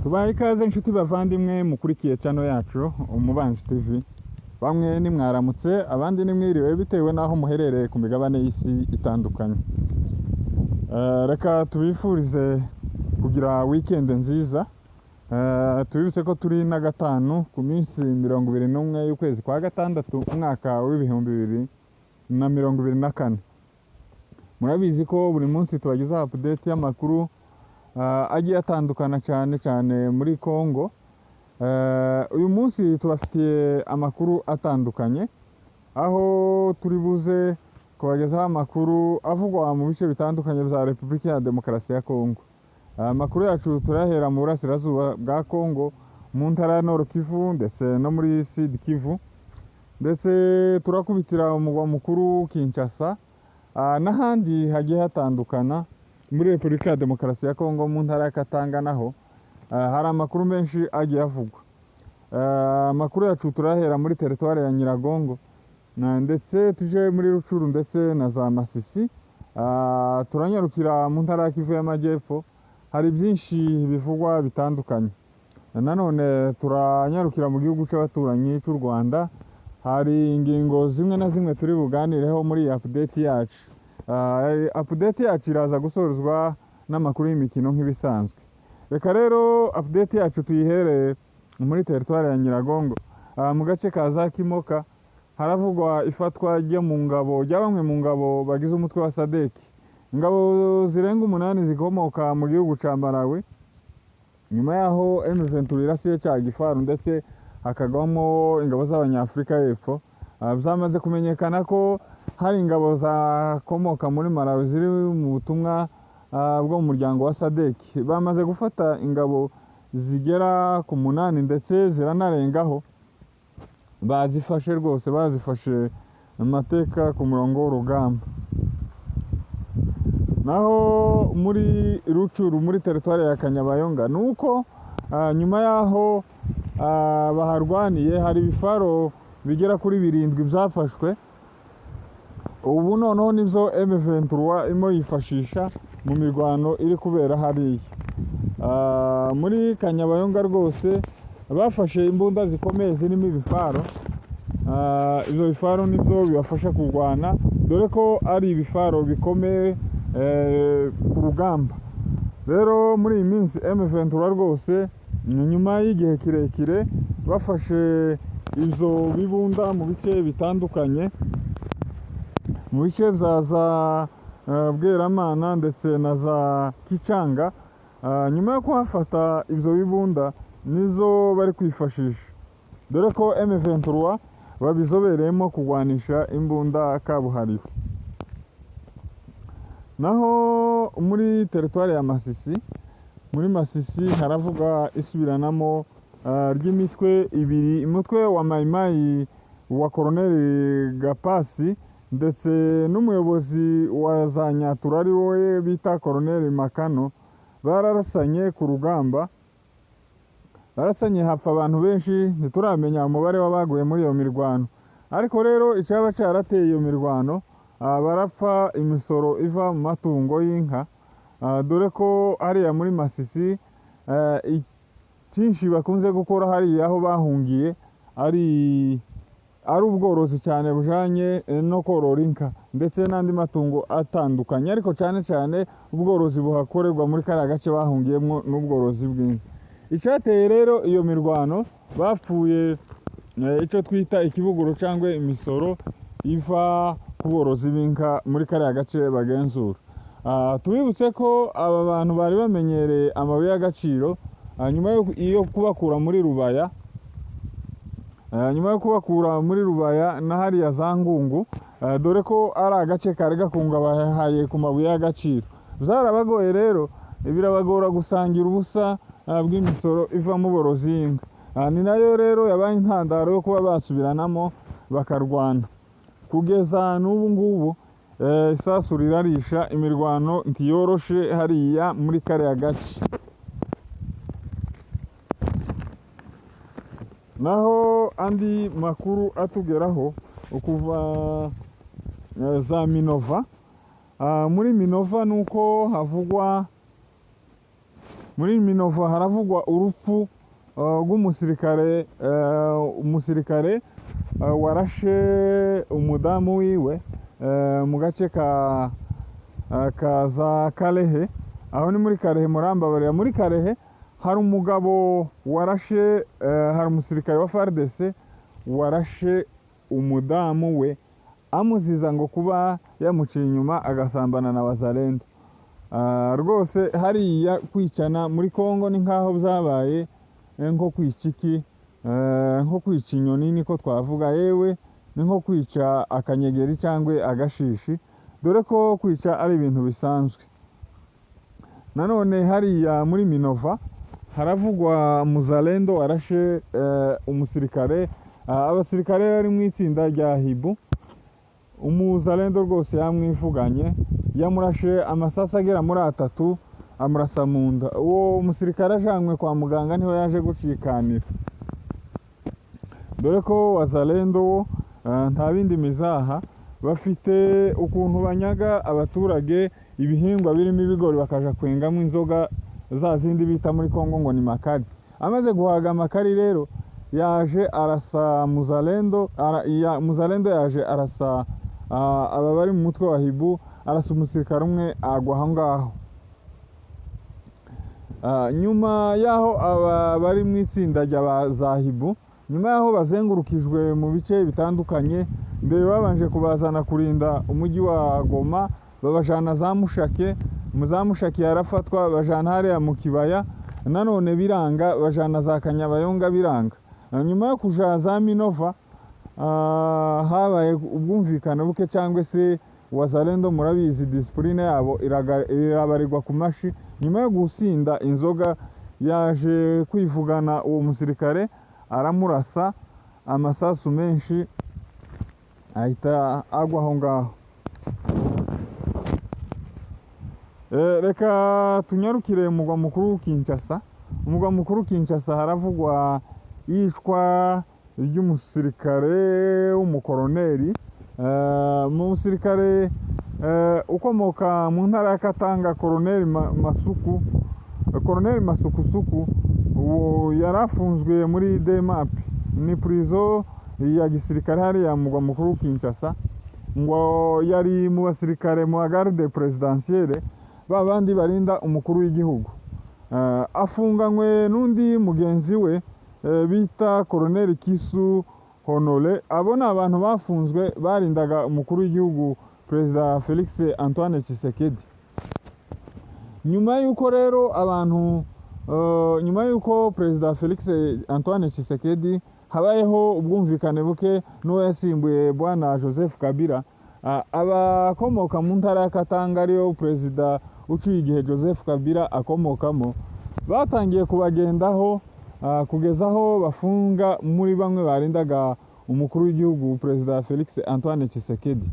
Tubaye ikaze inshuti bavandimwe mukurikiye channel yacu Umubanji TV. Bamwe ni mwaramutse abandi ni mwiriwe bitewe naho muherereye ku migabane y'isi itandukanye. Reka tubifurize kugira weekend nziza. Tubibutse ko turi na gatanu ku minsi 21 y'ukwezi kwa gatandatu umwaka w'2024. Murabizi ko buri munsi tubagiza update y'amakuru agiye atandukana cyane muri Congo. Uyu munsi tubafitiye amakuru atandukanye, aho turi buze kubagezaho amakuru avugwa mu bice bitandukanye bya Repubulika ya Demokarasi ya Congo. Amakuru yacu turahera mu burasirazuba bwa Congo, mu ntara ya Nord Kivu ndetse no muri Sud Kivu, ndetse turakubitira umugwa mukuru Kinshasa, n'ahandi hagiye hatandukana muri Repubulika ya Demokarasi ya Congo. Mu ntara ya Katanga naho hari amakuru menshi agiye avugwa. Amakuru yacu turahera muri teritwari ya Nyiragongo, ndetse tuje muri Rucuru ndetse na za Masisi. Turanyarukira mu ntara ya Kivu y'Amajyepfo, hari byinshi bivugwa bitandukanye. Nanone turanyarukira mu gihugu cy'abaturanyi cy'u Rwanda, hari ingingo zimwe na zimwe turi buganireho muri update yacu. Update yacu iraza gusorezwa n'amakuru y'imikino nk'ibisanzwe. Reka rero update yacu tuyihereye muri teritwari ya Nyiragongo, mu gace ka za Kimoka. Haravugwa ifatwa ryo mu ngabo bamwe mu ngabo bagize umutwe wa SADC. Ingabo zirenga 8 zikomoka mu gihugu ca Malawi, nyuma yaho M23 irasiye cya Gifaru ndetse hakagwamo ingabo z'Abanyafrika y'Epfo. Byamaze kumenyekana ko hari ingabo zakomoka muri Malawi ziri mu butumwa bwo mu muryango wa SADC. Bamaze gufata ingabo zigera ku 8 ndetse ziranarengaho. Bazifashe rwose, bazifashe amateka ku murongo w'urugamba. Naho muri Rucuru muri teritwari ya Kanyabayonga, nuko nyuma yaho baharwaniye hari ibifaro bigera kuri 7 byafashwe. Ubu noneho nivyo M23 imo yifashisha mu mirwano iri kubera hariya. Muri Kanyabayonga rwose bafashe imbunda zikomeye zirimo ibifaro. Ibyo bifaro nivyo bibafasha kurwana, dore ko ari ibifaro bikomeye ku rugamba. Rero muri iyi minsi M23 rwose nyuma y'igihe kirekire bafashe izo bibunda mu bice bitandukanye, mu bice za Bweramana ndetse na za Kicanga. Nyuma yo kuhafata ibyo bibunda nizo bari kwifashisha, dore ko M23 babizobereyemo kurwanisha imbunda kabuhariwe. Naho muri teritwari ya Masisi, muri Masisi haravuga isubiranamo ry'imitwe ibiri, umutwe wa Mayimayi wa Colonel Gapasi ndetse n'umuyobozi wa za Nyatura ari wowe bita Colonel Makano. Bararasanye ku rugamba, barasanye hapfa abantu benshi, ntituramenya umubare w'abaguye muri iyo mirwano. Ariko rero icyaba cyarateye iyo mirwano, barapfa imisoro iva mu matungo y'inka, dore ko hariya muri Masisi cyinshi bakunze gukora hariya aho bahungiye ari ubworozi cyane bujanye no korora inka ndetse n'andi matungo atandukanye, ariko cyane ubworozi buhakorerwa muri kariya gace bahungiyemo n'ubworozi bw'inka. Icyateye rero iyo mirwano, bapfuye icyo twita ikibuguro cyangwa imisoro iva ku borozi b'inka muri kariya gace bagenzura. Tubibutse ko aba bantu bari bamenyereye amabuye y'agaciro, nyuma yo kubakura muri Rubaya, na hariya za Ngungu, dore ko ari agace kari gakungahaye ku mabuye y'agaciro. Byarabagoye rero, birabagora gusangira ubusa bw'imisoro iva mu borozi y'inka. Ni nayo rero yabaye intandaro yo kuba basubiranamo bakarwana. kugeza n'ubu ngubu isasu rirarisha, imirwano ntiyoroshe hariya muri kariya gace. Naho andi makuru atugeraho ukuva za Minova, muri Minova nuko havugwa, muri Minova haravugwa urupfu umusirikare warashe umudamu wiwe mu gace ka za Kalehe, aho ni muri Kalehe murambabarira. Muri Kalehe hari umugabo warashe, hari umusirikare wa FARDC warashe umudamu we amuziza ngo kuba yamuciye inyuma agasambana na Wazalendo. Rwose hariya kwicana muri Kongo ni nkaho byabaye nko kwica iki, nko kwica inyoni niko twavuga, yewe ni nko kwica akanyegeri cyangwa agashishi, dore ko kwica ari ibintu bisanzwe. Nanone hariya muri Minova haravugwa Muzalendo warashe umusirikare, abasirikare bari mu itsinda rya Hibu. Umuzalendo rwose yamwivuganye, yamurashe amasasa agera muri 3 amurasa mu nda. Uwo umusirikare ajanywe kwa muganga niho yaje gucikanira, dore ko Wazalendo wo nta bindi mizaha bafite, ukuntu banyaga abaturage ibihingwa birimo ibigori bakaja kwengamo inzoga za zindi bita muri Kongo ngo ni makari. Amaze guhaga amakari rero yaje arasa Muzalendo, Muzalendo yaje arasa aba bari mu mutwe wa Hibu, arasa umusirikare umwe agwa aho ngaho. Nyuma yaho aba bari mu itsinda rya za Hibu, nyuma yaho bazengurukijwe mu bice bitandukanye, mbere babanje kubazana kurinda umujyi wa Goma, babajana za Mushake, mu za Mushake yarafatwa bajana hariya mu kibaya, nanone biranga bajana za Kanyabayonga biranga. Nyuma yo kuja za Minova habaye ubwumvikane buke, cyangwa se Wazalendo murabizi discipline yabo irabarirwa ku mashi. Nyuma yo gusinda inzoga yaje kwivugana uwo musirikare, aramurasa amasasu menshi ahita agwa aho ngaho. Reka tunyarukire umugwa mukuru Kinshasa. Umugwa mukuru Kinshasa haravugwa yishwa ry'umusirikare w'umukoroneri, mu musirikare ukomoka mu ntara ya Katanga, Koroneri Masukusuku. Uwo yarafunzwe muri DMAP, ni prison ya gisirikare hariya mu mugwa mukuru Kinshasa, ngo yari mu basirikare mu garde presidentielle babandi barinda umukuru w'igihugu. Afunganywe n'undi mugenzi we bita Colonel Kisu Honore. Abo ni abantu bafunzwe barindaga umukuru w'igihugu Perezida Felix Antoine Tshisekedi. Nyuma yuko rero abantu nyuma yuko Perezida Felix Antoine Tshisekedi habayeho ubwumvikane buke n'uwo yasimbuye bwana Joseph Kabila, abakomoka mu ntara ya Katanga ariyo Perezida uciye igihe Joseph Kabila akomokamo, batangiye kubagendaho kugeza aho bafunga muri bamwe barindaga umukuru w'igihugu Perezida Felix Antoine Tshisekedi.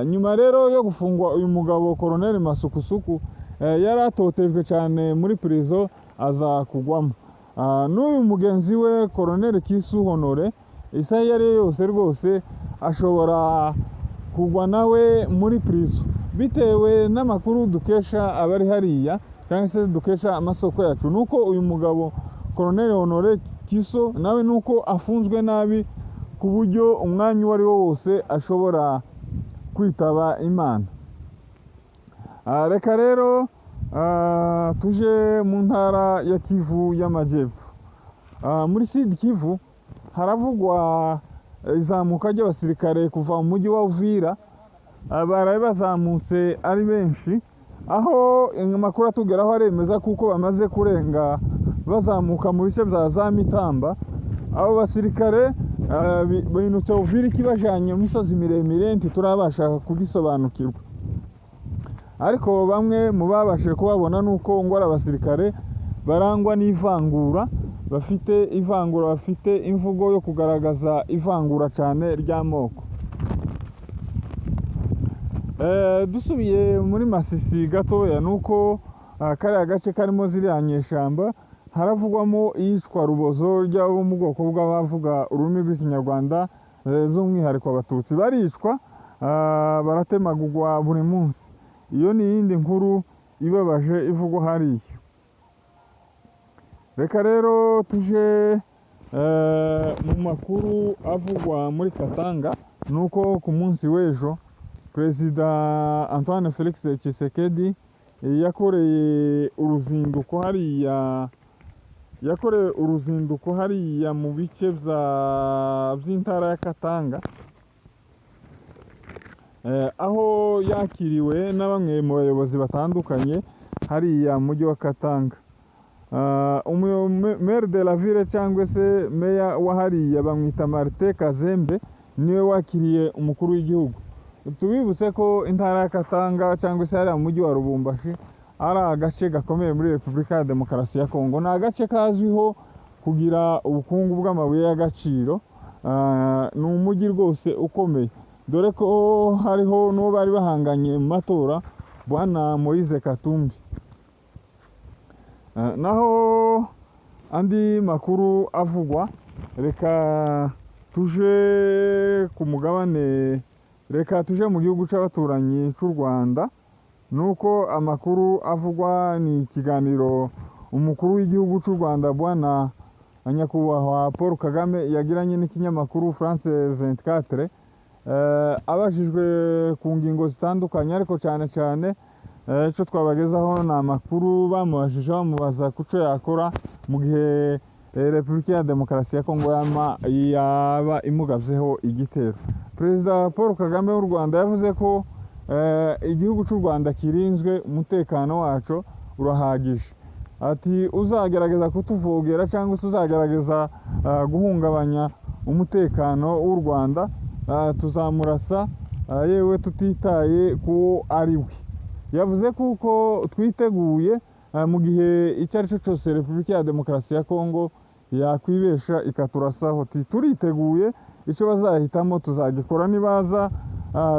Nyuma rero yo gufungwa uyu mugabo Colonel Masukusuku yaratotejwe cyane muri prison aza kugwamo. N'uyu mugenzi we Colonel Kisu Honore, isaha yari yose rwose ashobora kugwa nawe muri prison, bitewe n'amakuru dukesha abari hariya cyangwa se dukesha amasoko yacu. Nuko uyu mugabo Colonel Honore Kiso nawe nuko afunzwe nabi ku buryo umwanya uwo ari wo wose ashobora kwitaba Imana. Reka rero tuje mu ntara ya Kivu y'Amajyepfo. Muri Sud Kivu haravugwa izamuka ry'abasirikare kuva mu mujyi wa Uvira, baraye bazamutse ari benshi, aho amakuru atugeraho aremeza kuko bamaze kurenga bazamuka mu bice bya za Mitamba. Abo basirikare binutse Uvira ikibajanye mu misozi miremire ntiturabasha kugisobanukirwa, ariko bamwe mu babashe kubabona nuko ngo abasirikare barangwa n'ivangura, bafite ivangura, bafite imvugo yo kugaragaza ivangura cyane ry'amoko. Dusubiye muri Masisi gatoya nuko kariya gace karimo ziriya nyeshamba haravugwamo iyicwa rubozo ry'abo mu bwoko bw'abavuga ururimi rw'ikinyarwanda, by'umwihariko abatutsi baricwa, baratemagurwa buri munsi. Iyo ni iyindi nkuru ibabaje ivugwa hariya. Reka rero tuje mu makuru avugwa muri Katanga, nuko ku munsi w'ejo Perezida Antoine Felix Tshisekedi yakoreye uruzinduko hariya mu bice by'intara ya Katanga, aho yakiriwe na bamwe mu bayobozi batandukanye hariya mu mujyi wa Katanga. Maire de la ville cyangwa se meya wa hariya bamwita Martin Kazembe niwe wakiriye umukuru w'igihugu. Tubibutse ko intara ya Katanga cyangwa se hariya mu mujyi wa Lubumbashi ari agace gakomeye muri Repubulika ya Demokarasi ya Kongo. Ni agace kazwiho kugira ubukungu bw'amabuye y'agaciro, ni umujyi rwose ukomeye, dore ko hariho n'uwo bari bahanganye mu matora, Bwana Moise Katumbi. Naho andi makuru avugwa, reka tuje mu gihugu cy'abaturanyi cy'u Rwanda. Nuko amakuru avugwa ni ikiganiro umukuru w'igihugu cy'u Rwanda Bwana Nyakubahwa Paul Kagame yagiranye n'ikinyamakuru France 24, abajijwe ku ngingo zitandukanye, ariko cyane cyane icyo twabagezaho ni amakuru bamubajije bamubaza ku cyo yakora mu gihe Repubulika ya Demokarasi ya Kongo yaba imugabyeho igitero. Perezida Paul Kagame w'u Rwanda yavuze ko igihugu cy'u Rwanda kirinzwe, umutekano wacu urahagije. Ati uzagerageza kutuvogera cyangwa se uzagerageza guhungabanya umutekano w'u Rwanda, tuzamurasa yewe tutitaye ku ari we. Yavuze kuko twiteguye mu gihe icyo ari cyo cyose Repubulika ya Demokarasi ya Kongo yakwibesha ikaturasaho. Turiteguye, icyo bazahitamo tuzagikora, nibaza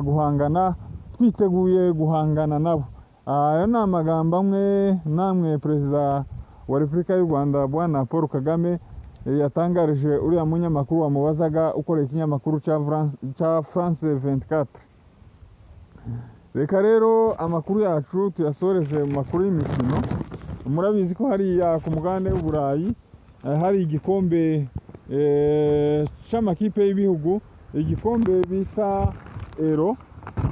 guhangana twiteguye guhangana nabo. Ayo ni amagambo amwe namwe Perezida wa Repubulika y'u Rwanda Bwana Paul Kagame yatangarije uriya munyamakuru wamubazaga ukorera ikinyamakuru cya France 24. Reka rero amakuru yacu tuyasoreze mu makuru y'imikino. Murabizi ko hariya ku mugabane w'Uburayi hari igikombe cy'amakipe y'ibihugu, igikombe bita Euro.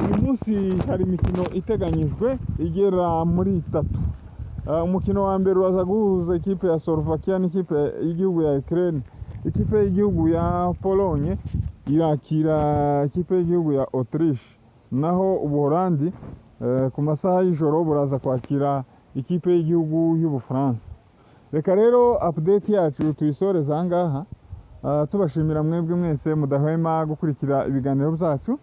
Uyu munsi hari imikino iteganyijwe igera muri 3. Umukino wa mbere uraza guhuza ikipe ya Slovakia n'ikipe y'igihugu ya Ukraine. Ikipe y'igihugu ya Pologne irakira ikipe y'igihugu ya Autriche. Naho Ubuholandi ku masaha y'ijoro buraza kwakira ikipe y'igihugu y'Ubufaransa. Reka rero update yacu tuyisoreza aha ngaha, tubashimira mwebwe mwese mudahwema gukurikira ibiganiro byacu,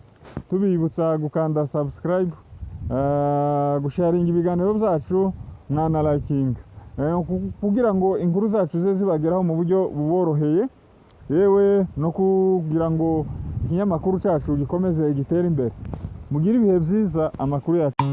tubibutsa gukanda subscribe, gusharinga ibiganiro byacu na liking, kugira ngo inkuru zacu ze zibageraho mu buryo buboroheye, yewe no kugira ngo ikinyamakuru cyacu gikomeze gitere imbere. Mugire ibihe byiza, amakuru yacu